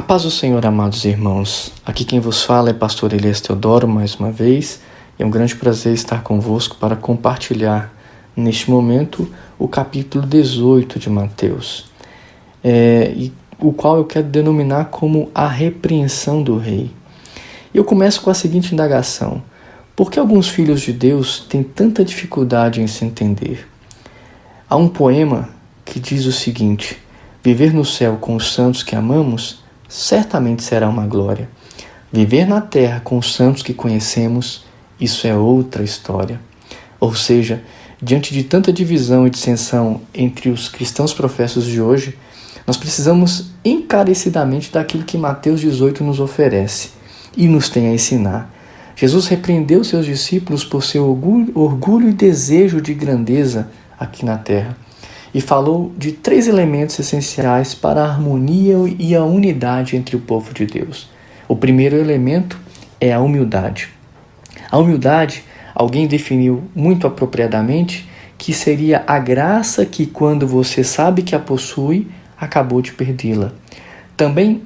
Paz do Senhor, amados irmãos. Aqui quem vos fala é pastor Elias Teodoro, mais uma vez. É um grande prazer estar convosco para compartilhar, neste momento, o capítulo 18 de Mateus, o qual eu quero denominar como a repreensão do rei. Eu começo com a seguinte indagação: por que alguns filhos de Deus têm tanta dificuldade em se entender? Há um poema que diz o seguinte: viver no céu com os santos que amamos certamente será uma glória. Viver na terra com os santos que conhecemos, isso é outra história. Ou seja, diante de tanta divisão e dissensão entre os cristãos professos de hoje, nós precisamos encarecidamente daquilo que Mateus 18 nos oferece e nos tem a ensinar. Jesus repreendeu seus discípulos por seu orgulho e desejo de grandeza aqui na terra, e falou de 3 elementos essenciais para a harmonia e a unidade entre o povo de Deus. O primeiro elemento é a humildade. A humildade, alguém definiu muito apropriadamente que seria a graça que, quando você sabe que a possui, acabou de perdê-la. Também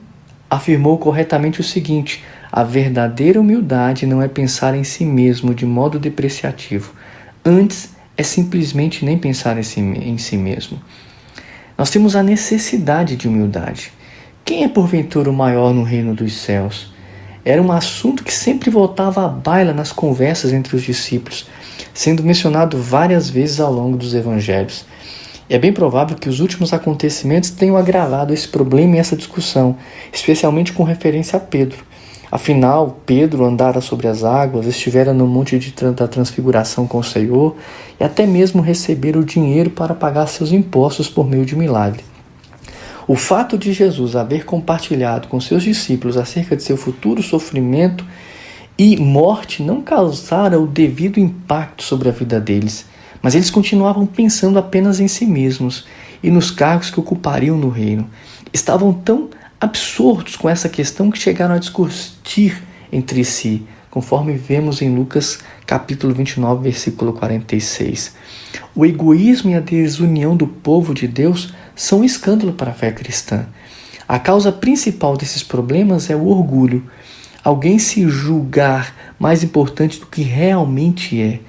afirmou corretamente o seguinte: a verdadeira humildade não é pensar em si mesmo de modo depreciativo. Antes, é simplesmente nem pensar em si mesmo. Nós temos a necessidade de humildade. Quem é porventura o maior no reino dos céus? Era um assunto que sempre voltava à baila nas conversas entre os discípulos, sendo mencionado várias vezes ao longo dos evangelhos. É bem provável que os últimos acontecimentos tenham agravado esse problema e essa discussão, especialmente com referência a Pedro. Afinal, Pedro andara sobre as águas, estivera no monte da transfiguração com o Senhor e até mesmo recebera o dinheiro para pagar seus impostos por meio de milagre. O fato de Jesus haver compartilhado com seus discípulos acerca de seu futuro sofrimento e morte não causara o devido impacto sobre a vida deles, mas eles continuavam pensando apenas em si mesmos e nos cargos que ocupariam no reino. Estavam tão absurdos com essa questão que chegaram a discutir entre si, conforme vemos em Lucas capítulo 29, versículo 46. O egoísmo e a desunião do povo de Deus são um escândalo para a fé cristã. A causa principal desses problemas é o orgulho. Alguém se julgar mais importante do que realmente é.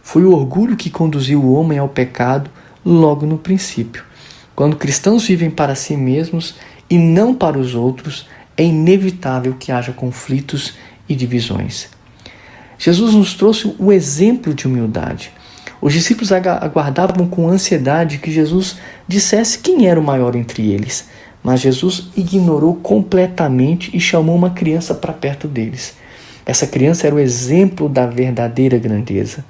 Foi o orgulho que conduziu o homem ao pecado logo no princípio. Quando cristãos vivem para si mesmos e não para os outros, é inevitável que haja conflitos e divisões. Jesus nos trouxe o exemplo de humildade. Os discípulos aguardavam com ansiedade que Jesus dissesse quem era o maior entre eles, mas Jesus ignorou completamente e chamou uma criança para perto deles. Essa criança era o exemplo da verdadeira grandeza.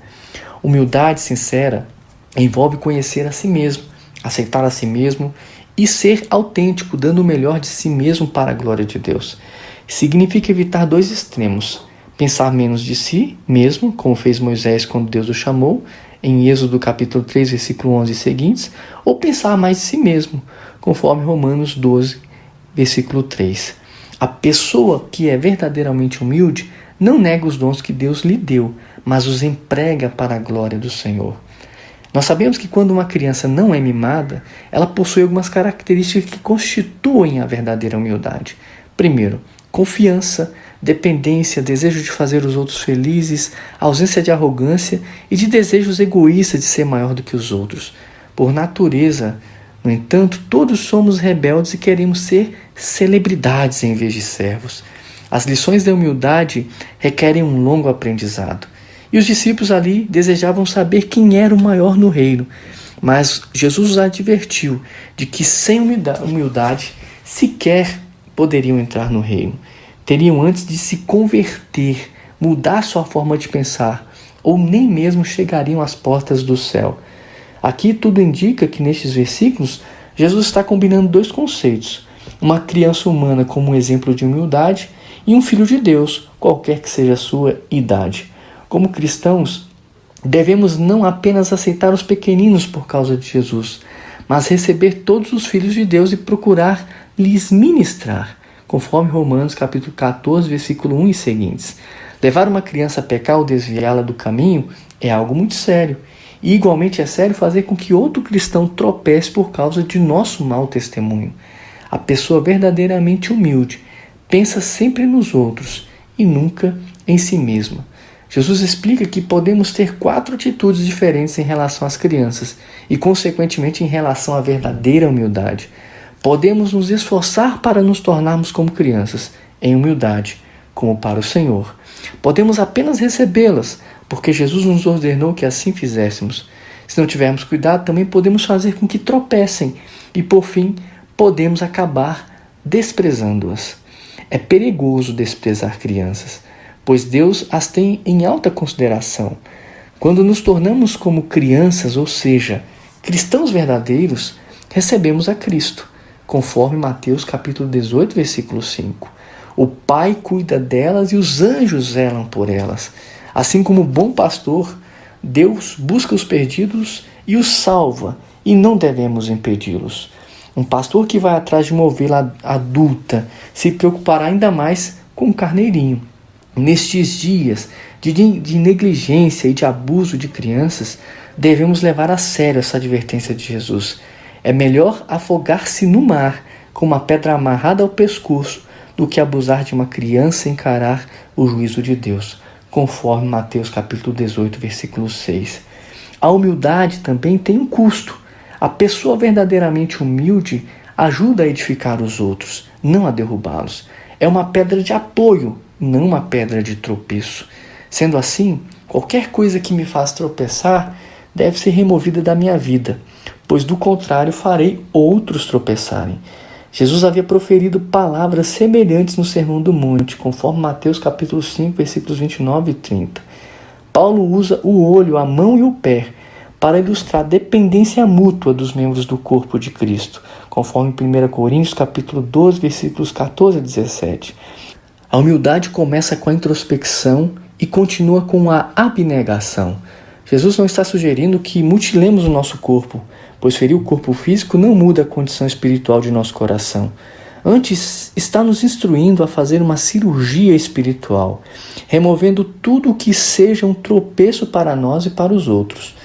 Humildade sincera envolve conhecer a si mesmo, aceitar a si mesmo e ser autêntico, dando o melhor de si mesmo para a glória de Deus. Significa evitar 2 extremos: pensar menos de si mesmo, como fez Moisés quando Deus o chamou, em Êxodo capítulo 3, versículo 11 e seguintes, ou pensar mais de si mesmo, conforme Romanos 12, versículo 3. A pessoa que é verdadeiramente humilde não nega os dons que Deus lhe deu, mas os emprega para a glória do Senhor. Nós sabemos que quando uma criança não é mimada, ela possui algumas características que constituem a verdadeira humildade. Primeiro, confiança, dependência, desejo de fazer os outros felizes, ausência de arrogância e de desejos egoístas de ser maior do que os outros. Por natureza, no entanto, todos somos rebeldes e queremos ser celebridades em vez de servos. As lições da humildade requerem um longo aprendizado. E os discípulos ali desejavam saber quem era o maior no reino. Mas Jesus os advertiu de que sem humildade sequer poderiam entrar no reino. Teriam antes de se converter, mudar sua forma de pensar, ou nem mesmo chegariam às portas do céu. Aqui tudo indica que nestes versículos Jesus está combinando 2 conceitos: uma criança humana como um exemplo de humildade e um filho de Deus, qualquer que seja a sua idade. Como cristãos, devemos não apenas aceitar os pequeninos por causa de Jesus, mas receber todos os filhos de Deus e procurar lhes ministrar, conforme Romanos capítulo 14, versículo 1 e seguintes. Levar uma criança a pecar ou desviá-la do caminho é algo muito sério. E igualmente é sério fazer com que outro cristão tropece por causa de nosso mau testemunho. A pessoa verdadeiramente humilde pensa sempre nos outros e nunca em si mesma. Jesus explica que podemos ter 4 atitudes diferentes em relação às crianças e, consequentemente, em relação à verdadeira humildade. Podemos nos esforçar para nos tornarmos como crianças, em humildade, como para o Senhor. Podemos apenas recebê-las, porque Jesus nos ordenou que assim fizéssemos. Se não tivermos cuidado, também podemos fazer com que tropecem e, por fim, podemos acabar desprezando-as. É perigoso desprezar crianças, pois Deus as tem em alta consideração. Quando nos tornamos como crianças, ou seja, cristãos verdadeiros, recebemos a Cristo, conforme Mateus capítulo 18, versículo 5. O Pai cuida delas e os anjos zelam por elas. Assim como o bom pastor, Deus busca os perdidos e os salva, e não devemos impedi-los. Um pastor que vai atrás de uma ovelha adulta se preocupará ainda mais com o carneirinho. Nestes dias de negligência e de abuso de crianças, devemos levar a sério essa advertência de Jesus. É melhor afogar-se no mar com uma pedra amarrada ao pescoço do que abusar de uma criança e encarar o juízo de Deus, conforme Mateus capítulo 18, versículo 6. A humildade também tem um custo. A pessoa verdadeiramente humilde ajuda a edificar os outros, não a derrubá-los. É uma pedra de apoio, não uma pedra de tropeço. Sendo assim, qualquer coisa que me faz tropeçar deve ser removida da minha vida, pois do contrário farei outros tropeçarem. Jesus havia proferido palavras semelhantes no Sermão do Monte, conforme Mateus capítulo 5, versículos 29 e 30. Paulo usa o olho, a mão e o pé para ilustrar a dependência mútua dos membros do corpo de Cristo, conforme 1 Coríntios capítulo 12, versículos 14 a 17. A humildade começa com a introspecção e continua com a abnegação. Jesus não está sugerindo que mutilemos o nosso corpo, pois ferir o corpo físico não muda a condição espiritual de nosso coração. Antes, está nos instruindo a fazer uma cirurgia espiritual, removendo tudo o que seja um tropeço para nós e para os outros.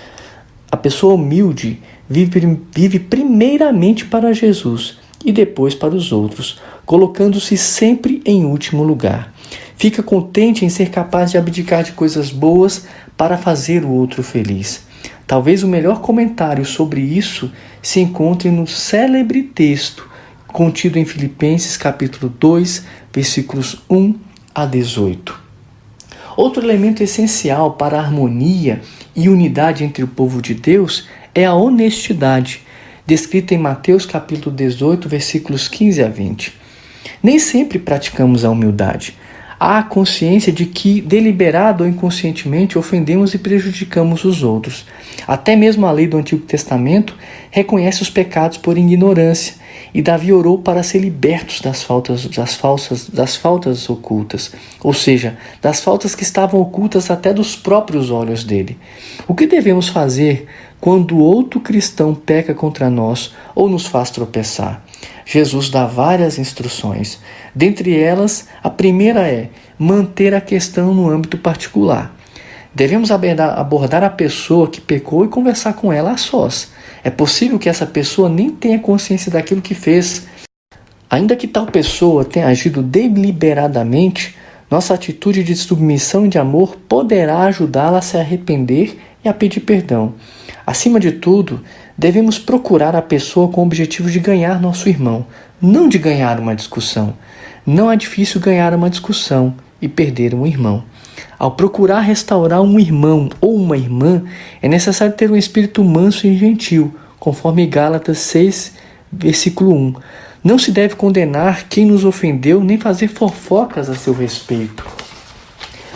A pessoa humilde vive primeiramente para Jesus e depois para os outros, colocando-se sempre em último lugar. Fica contente em ser capaz de abdicar de coisas boas para fazer o outro feliz. Talvez o melhor comentário sobre isso se encontre no célebre texto contido em Filipenses capítulo 2, versículos 1 a 18. Outro elemento essencial para a harmonia e unidade entre o povo de Deus é a honestidade, descrita em Mateus capítulo 18, versículos 15 a 20. Nem sempre praticamos a humildade. Há a consciência de que, deliberado ou inconscientemente, ofendemos e prejudicamos os outros. Até mesmo a lei do Antigo Testamento reconhece os pecados por ignorância, e Davi orou para ser libertos das faltas ocultas, ou seja, das faltas que estavam ocultas até dos próprios olhos dele. O que devemos fazer quando outro cristão peca contra nós ou nos faz tropeçar? Jesus dá várias instruções. Dentre elas, a primeira é manter a questão no âmbito particular. Devemos abordar a pessoa que pecou e conversar com ela a sós. É possível que essa pessoa nem tenha consciência daquilo que fez. Ainda que tal pessoa tenha agido deliberadamente, nossa atitude de submissão e de amor poderá ajudá-la a se arrepender e a pedir perdão. Acima de tudo, devemos procurar a pessoa com o objetivo de ganhar nosso irmão, não de ganhar uma discussão. Não é difícil ganhar uma discussão e perder um irmão. Ao procurar restaurar um irmão ou uma irmã, é necessário ter um espírito manso e gentil, conforme Gálatas 6, versículo 1. Não se deve condenar quem nos ofendeu, nem fazer fofocas a seu respeito,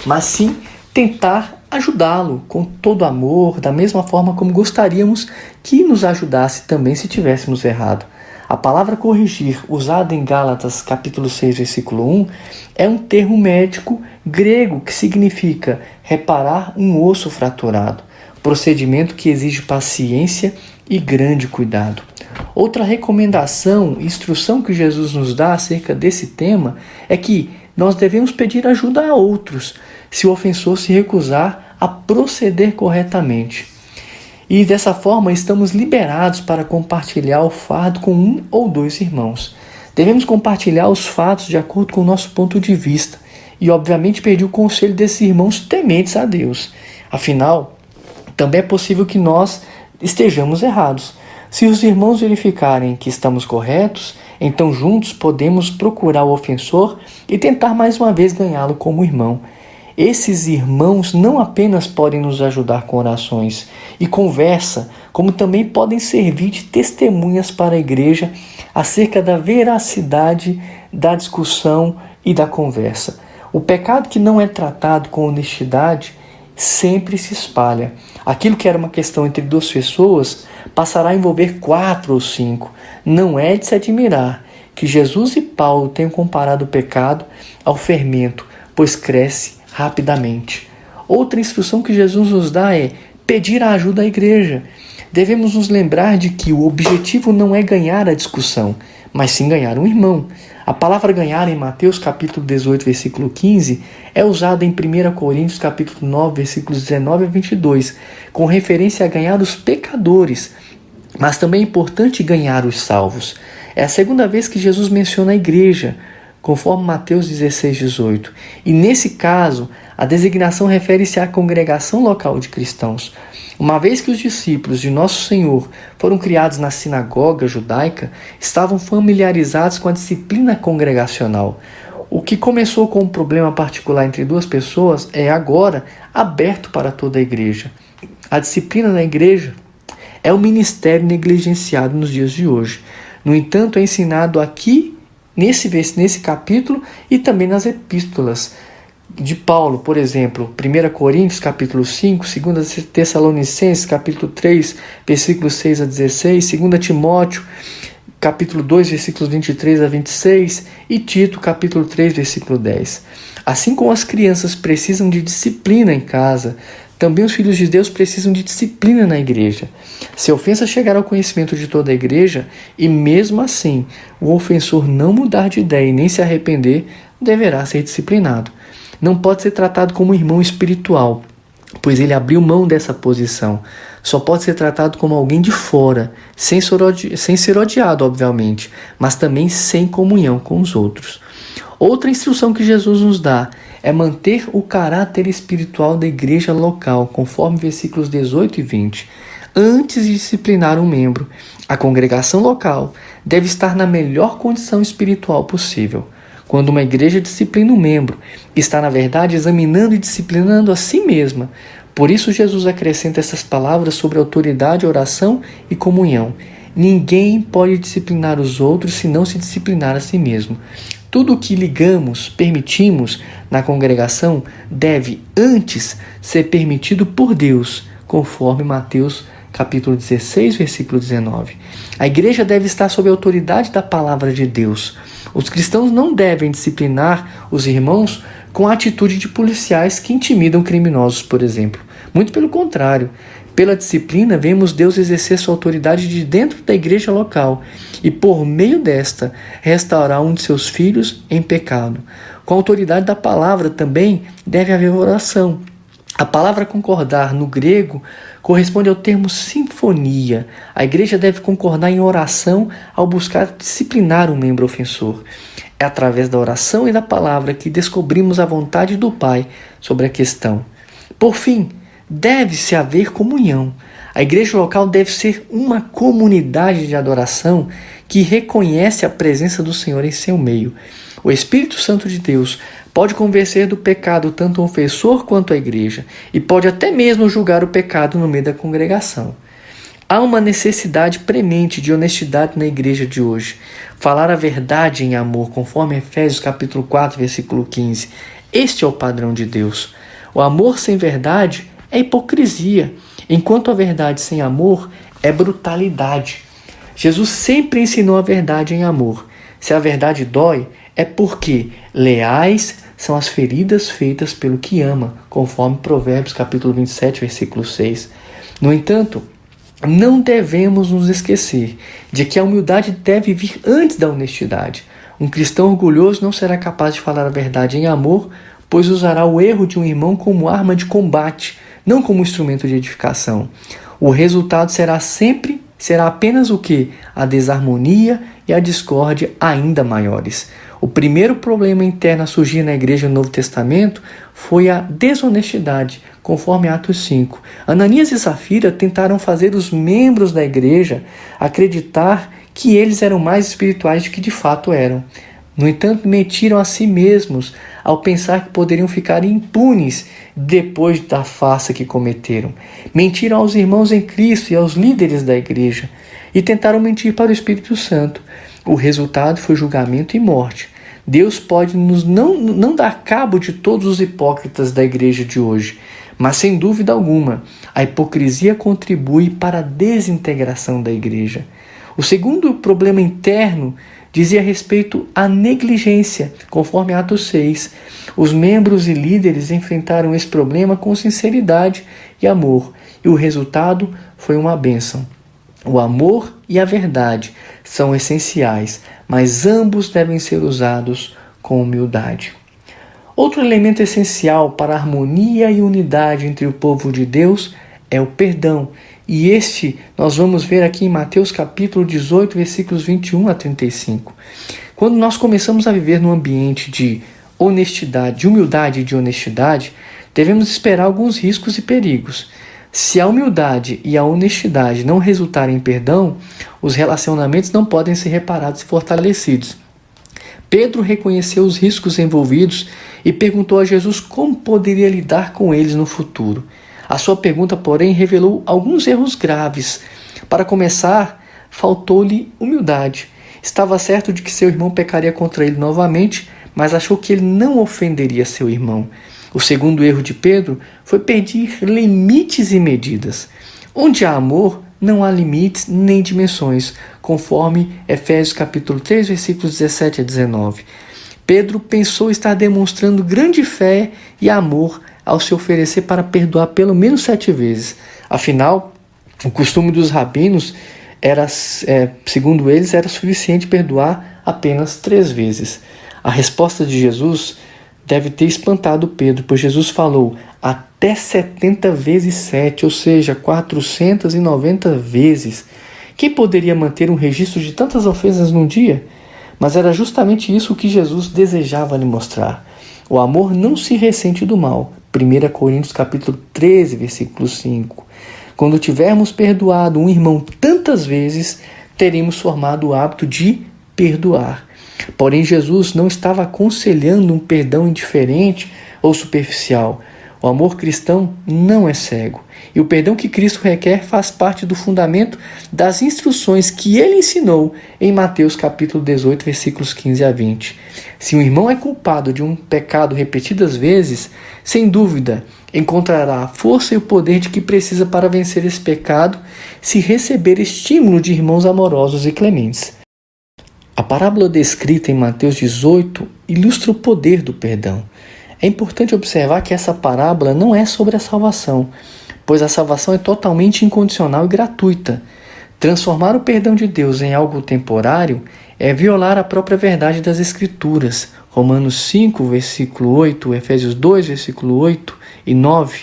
mas sim tentar ajudá-lo com todo amor, da mesma forma como gostaríamos que nos ajudasse também se tivéssemos errado. A palavra corrigir, usada em Gálatas capítulo 6, versículo 1, é um termo médico grego que significa reparar um osso fraturado, procedimento que exige paciência e grande cuidado. Outra recomendação, instrução que Jesus nos dá acerca desse tema é que nós devemos pedir ajuda a outros, se o ofensor se recusar a proceder corretamente. E dessa forma estamos liberados para compartilhar o fardo com um ou dois irmãos. Devemos compartilhar os fatos de acordo com o nosso ponto de vista e, obviamente, pedir o conselho desses irmãos tementes a Deus. Afinal, também é possível que nós estejamos errados. Se os irmãos verificarem que estamos corretos, então juntos podemos procurar o ofensor e tentar mais uma vez ganhá-lo como irmão. Esses irmãos não apenas podem nos ajudar com orações e conversa, como também podem servir de testemunhas para a igreja acerca da veracidade da discussão e da conversa. O pecado que não é tratado com honestidade sempre se espalha. Aquilo que era uma questão entre duas pessoas passará a envolver 4 ou 5. Não é de se admirar que Jesus e Paulo tenham comparado o pecado ao fermento, pois cresce rapidamente. Outra instrução que Jesus nos dá é pedir a ajuda à igreja. Devemos nos lembrar de que o objetivo não é ganhar a discussão, mas sim ganhar um irmão. A palavra ganhar em Mateus capítulo 18, versículo 15, é usada em 1 Coríntios capítulo 9, versículos 19 a 22, com referência a ganhar os pecadores, mas também é importante ganhar os salvos. É a segunda vez que Jesus menciona a igreja, conforme Mateus 16, 18. E nesse caso, a designação refere-se à congregação local de cristãos. Uma vez que os discípulos de Nosso Senhor foram criados na sinagoga judaica, estavam familiarizados com a disciplina congregacional. O que começou com um problema particular entre duas pessoas é agora aberto para toda a igreja. A disciplina na igreja é um ministério negligenciado nos dias de hoje. No entanto, é ensinado aqui, nesse capítulo, e também nas epístolas de Paulo, por exemplo, 1 Coríntios capítulo 5, 2 Tessalonicenses capítulo 3, versículos 6 a 16, 2 Timóteo capítulo 2, versículos 23 a 26 e Tito capítulo 3, versículo 10. Assim como as crianças precisam de disciplina em casa, também os filhos de Deus precisam de disciplina na igreja. Se a ofensa chegar ao conhecimento de toda a igreja, e mesmo assim o ofensor não mudar de ideia e nem se arrepender, deverá ser disciplinado. Não pode ser tratado como irmão espiritual, pois ele abriu mão dessa posição. Só pode ser tratado como alguém de fora, sem ser odiado, obviamente, mas também sem comunhão com os outros. Outra instrução que Jesus nos dá é manter o caráter espiritual da igreja local, conforme versículos 18 e 20. Antes de disciplinar um membro, a congregação local deve estar na melhor condição espiritual possível. Quando uma igreja disciplina um membro, está na verdade examinando e disciplinando a si mesma. Por isso Jesus acrescenta essas palavras sobre autoridade, oração e comunhão. Ninguém pode disciplinar os outros se não se disciplinar a si mesmo. Tudo o que ligamos, permitimos na congregação deve antes ser permitido por Deus, conforme Mateus capítulo 16, versículo 19. A igreja deve estar sob a autoridade da palavra de Deus. Os cristãos não devem disciplinar os irmãos com a atitude de policiais que intimidam criminosos, por exemplo. Muito pelo contrário. Pela disciplina, vemos Deus exercer sua autoridade de dentro da igreja local e, por meio desta, restaurar um de seus filhos em pecado. Com a autoridade da palavra também deve haver oração. A palavra concordar no grego corresponde ao termo sinfonia. A igreja deve concordar em oração ao buscar disciplinar um membro ofensor. É através da oração e da palavra que descobrimos a vontade do Pai sobre a questão. Por fim, deve-se haver comunhão. A igreja local deve ser uma comunidade de adoração que reconhece a presença do Senhor em seu meio. O Espírito Santo de Deus pode convencer do pecado tanto o ofensor quanto a igreja e pode até mesmo julgar o pecado no meio da congregação. Há uma necessidade premente de honestidade na igreja de hoje. Falar a verdade em amor, conforme Efésios capítulo 4, versículo 15. Este é o padrão de Deus. O amor sem verdade é hipocrisia, enquanto a verdade sem amor é brutalidade. Jesus sempre ensinou a verdade em amor. Se a verdade dói, é porque leais são as feridas feitas pelo que ama, conforme Provérbios capítulo 27, versículo 6. No entanto, não devemos nos esquecer de que a humildade deve vir antes da honestidade. Um cristão orgulhoso não será capaz de falar a verdade em amor, pois usará o erro de um irmão como arma de combate, não como instrumento de edificação. O resultado será sempre será apenas o quê? A desarmonia e a discórdia ainda maiores. O primeiro problema interno a surgir na igreja no Novo Testamento foi a desonestidade, conforme Atos 5. Ananias e Safira tentaram fazer os membros da igreja acreditar que eles eram mais espirituais do que de fato eram. No entanto, mentiram a si mesmos ao pensar que poderiam ficar impunes depois da farsa que cometeram. Mentiram aos irmãos em Cristo e aos líderes da igreja e tentaram mentir para o Espírito Santo. O resultado foi julgamento e morte. Deus pode não dar cabo de todos os hipócritas da igreja de hoje, mas sem dúvida alguma, a hipocrisia contribui para a desintegração da igreja. O segundo problema interno dizia respeito à negligência, conforme Atos 6. Os membros e líderes enfrentaram esse problema com sinceridade e amor, e o resultado foi uma bênção. O amor e a verdade são essenciais, mas ambos devem ser usados com humildade. Outro elemento essencial para a harmonia e unidade entre o povo de Deus é o perdão. E este nós vamos ver aqui em Mateus capítulo 18, versículos 21 a 35. Quando nós começamos a viver num ambiente de honestidade, de humildade e de honestidade, devemos esperar alguns riscos e perigos. Se a humildade e a honestidade não resultarem em perdão, os relacionamentos não podem ser reparados e fortalecidos. Pedro reconheceu os riscos envolvidos e perguntou a Jesus como poderia lidar com eles no futuro. A sua pergunta, porém, revelou alguns erros graves. Para começar, faltou-lhe humildade. Estava certo de que seu irmão pecaria contra ele novamente, mas achou que ele não ofenderia seu irmão. O segundo erro de Pedro foi pedir limites e medidas. Onde há amor, não há limites nem dimensões, conforme Efésios capítulo 3, versículos 17 a 19. Pedro pensou estar demonstrando grande fé e amor ao se oferecer para perdoar pelo menos 7 vezes. Afinal, o costume dos rabinos era, segundo eles, era suficiente perdoar apenas 3 vezes. A resposta de Jesus deve ter espantado Pedro, pois Jesus falou até 70 vezes 7, ou seja, 490 vezes. Quem poderia manter um registro de tantas ofensas num dia? Mas era justamente isso que Jesus desejava lhe mostrar. O amor não se ressente do mal. 1 Coríntios capítulo 13, versículo 5. Quando tivermos perdoado um irmão tantas vezes, teremos formado o hábito de perdoar. Porém, Jesus não estava aconselhando um perdão indiferente ou superficial. O amor cristão não é cego. E o perdão que Cristo requer faz parte do fundamento das instruções que ele ensinou em Mateus capítulo 18, versículos 15 a 20. Se um irmão é culpado de um pecado repetidas vezes, sem dúvida encontrará a força e o poder de que precisa para vencer esse pecado se receber estímulo de irmãos amorosos e clementes. A parábola descrita em Mateus 18 ilustra o poder do perdão. É importante observar que essa parábola não é sobre a salvação, pois a salvação é totalmente incondicional e gratuita. Transformar o perdão de Deus em algo temporário é violar a própria verdade das Escrituras. Romanos 5, versículo 8, Efésios 2, versículo 8 e 9.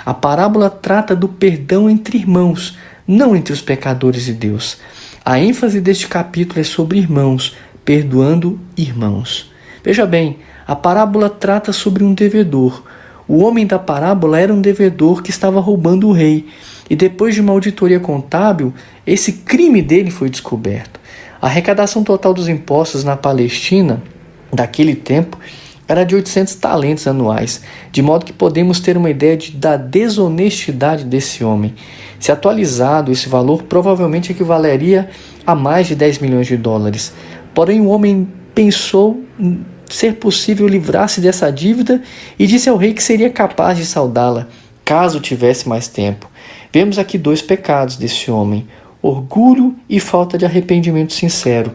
A parábola trata do perdão entre irmãos, não entre os pecadores e Deus. A ênfase deste capítulo é sobre irmãos, perdoando irmãos. Veja bem, a parábola trata sobre um devedor. O homem da parábola era um devedor que estava roubando o rei. E depois de uma auditoria contábil, esse crime dele foi descoberto. A arrecadação total dos impostos na Palestina, daquele tempo, era de 800 talentos anuais, de modo que podemos ter uma ideia da desonestidade desse homem. Se atualizado, esse valor provavelmente equivaleria a mais de 10 milhões de dólares. Porém, o homem pensou ser possível livrar-se dessa dívida e disse ao rei que seria capaz de saldá-la, caso tivesse mais tempo. Vemos aqui 2 pecados desse homem: orgulho e falta de arrependimento sincero.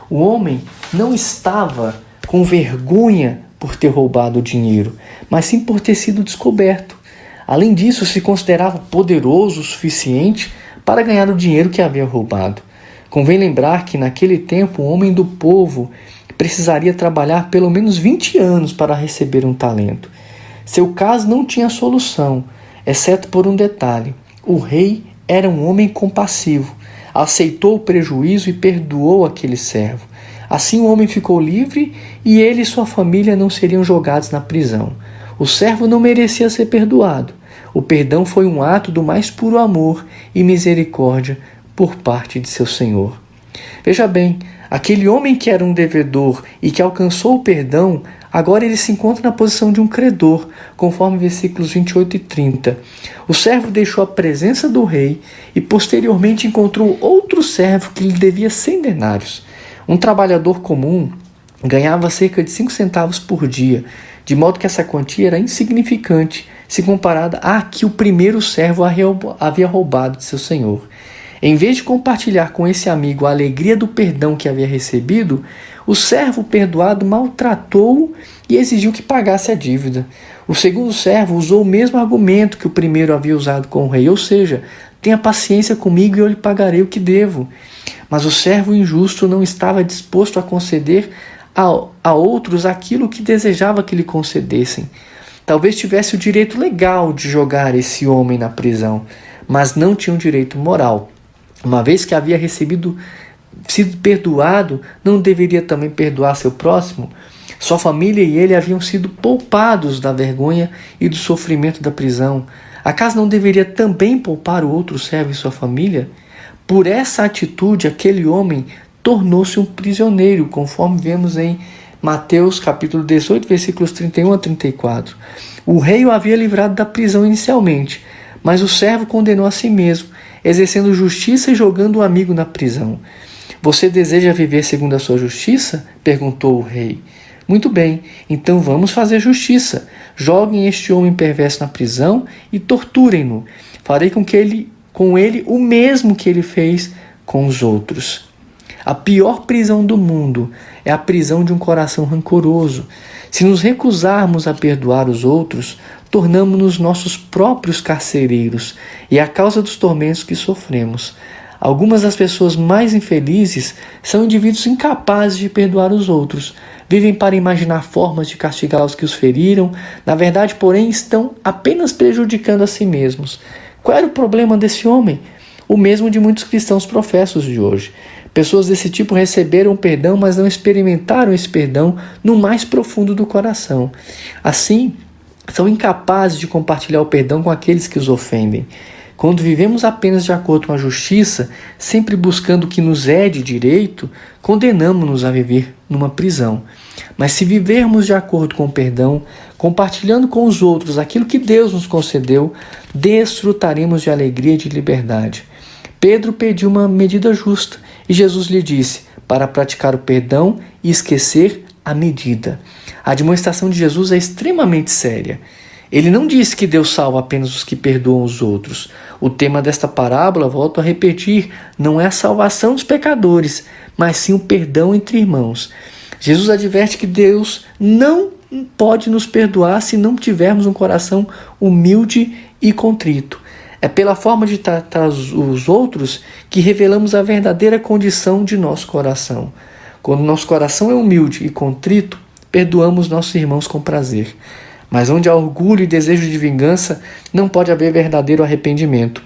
O homem não estava com vergonha por ter roubado o dinheiro, mas sim por ter sido descoberto. Além disso, se considerava poderoso o suficiente para ganhar o dinheiro que havia roubado. Convém lembrar que naquele tempo o homem do povo precisaria trabalhar pelo menos 20 anos para receber um talento. Seu caso não tinha solução, exceto por um detalhe: o rei era um homem compassivo. aceitou o prejuízo e perdoou aquele servo. Assim o homem ficou livre e ele e sua família não seriam jogados na prisão. O servo não merecia ser perdoado. O perdão foi um ato do mais puro amor e misericórdia por parte de seu Senhor. Veja bem, aquele homem que era um devedor e que alcançou o perdão, agora ele se encontra na posição de um credor, conforme versículos 28 e 30. O servo deixou a presença do rei e posteriormente encontrou outro servo que lhe devia 100 denários. Um trabalhador comum ganhava cerca de 5 centavos por dia, de modo que essa quantia era insignificante se comparada à que o primeiro servo havia roubado de seu senhor. Em vez de compartilhar com esse amigo a alegria do perdão que havia recebido, o servo perdoado maltratou-o e exigiu que pagasse a dívida. O segundo servo usou o mesmo argumento que o primeiro havia usado com o rei, ou seja, tenha paciência comigo e eu lhe pagarei o que devo. Mas o servo injusto não estava disposto a conceder a outros aquilo que desejava que lhe concedessem. Talvez tivesse o direito legal de jogar esse homem na prisão, mas não tinha um direito moral. Uma vez que havia sido perdoado, não deveria também perdoar seu próximo? Sua família e ele haviam sido poupados da vergonha e do sofrimento da prisão. Acaso não deveria também poupar o outro servo e sua família? Por essa atitude, aquele homem tornou-se um prisioneiro, conforme vemos em Mateus capítulo 18, versículos 31 a 34. O rei o havia livrado da prisão inicialmente, mas o servo condenou a si mesmo, exercendo justiça e jogando o amigo na prisão. Você deseja viver segundo a sua justiça? Perguntou o rei. Muito bem, então vamos fazer justiça. Joguem este homem perverso na prisão e torturem-no. Farei com ele o mesmo que ele fez com os outros. A pior prisão do mundo é a prisão de um coração rancoroso. Se nos recusarmos a perdoar os outros, tornamos-nos nossos próprios carcereiros e é a causa dos tormentos que sofremos. Algumas das pessoas mais infelizes são indivíduos incapazes de perdoar os outros. Vivem para imaginar formas de castigar os que os feriram. Na verdade, porém, estão apenas prejudicando a si mesmos. Qual era o problema desse homem? O mesmo de muitos cristãos professos de hoje. Pessoas desse tipo receberam o perdão, mas não experimentaram esse perdão no mais profundo do coração. Assim, são incapazes de compartilhar o perdão com aqueles que os ofendem. Quando vivemos apenas de acordo com a justiça, sempre buscando o que nos é de direito, condenamos-nos a viver numa prisão. Mas se vivermos de acordo com o perdão, compartilhando com os outros aquilo que Deus nos concedeu, desfrutaremos de alegria e de liberdade. Pedro pediu uma medida justa e Jesus lhe disse para praticar o perdão e esquecer a medida. A admoestação de Jesus é extremamente séria. Ele não disse que Deus salva apenas os que perdoam os outros. O tema desta parábola, volto a repetir, não é a salvação dos pecadores, mas sim o perdão entre irmãos. Jesus adverte que Deus não pode nos perdoar se não tivermos um coração humilde e contrito. É pela forma de tratar os outros que revelamos a verdadeira condição de nosso coração. Quando nosso coração é humilde e contrito, perdoamos nossos irmãos com prazer. Mas onde há orgulho e desejo de vingança, não pode haver verdadeiro arrependimento.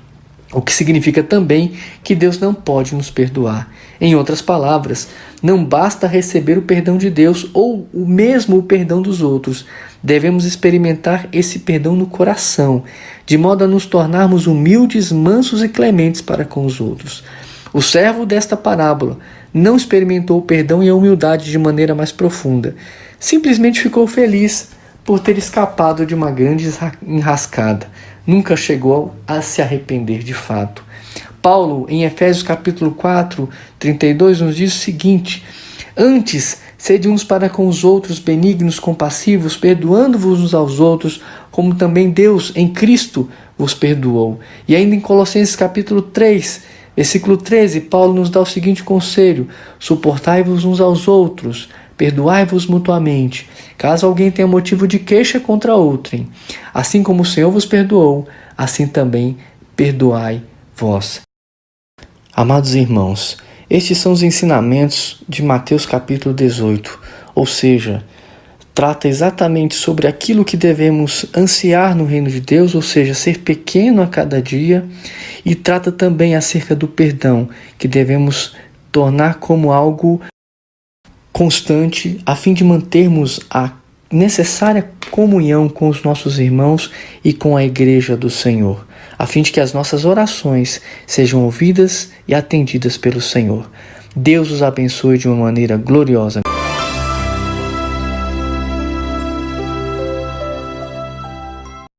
O que significa também que Deus não pode nos perdoar. Em outras palavras, não basta receber o perdão de Deus ou mesmo o perdão dos outros. Devemos experimentar esse perdão no coração, de modo a nos tornarmos humildes, mansos e clementes para com os outros. O servo desta parábola não experimentou o perdão e a humildade de maneira mais profunda. Simplesmente ficou feliz por ter escapado de uma grande enrascada. Nunca chegou a se arrepender de fato. Paulo, em Efésios capítulo 4, 32, nos diz o seguinte: antes, sede uns para com os outros benignos, compassivos, perdoando-vos uns aos outros, como também Deus, em Cristo, vos perdoou. E ainda em Colossenses capítulo 3, versículo 13, Paulo nos dá o seguinte conselho: suportai-vos uns aos outros, perdoai-vos mutuamente, caso alguém tenha motivo de queixa contra outrem. Assim como o Senhor vos perdoou, assim também perdoai vós. Amados irmãos, estes são os ensinamentos de Mateus capítulo 18, ou seja, trata exatamente sobre aquilo que devemos ansiar no reino de Deus, ou seja, ser pequeno a cada dia, e trata também acerca do perdão, que devemos tornar como algo constante, a fim de mantermos a necessária comunhão com os nossos irmãos e com a igreja do Senhor, a fim de que as nossas orações sejam ouvidas e atendidas pelo Senhor. Deus os abençoe de uma maneira gloriosa.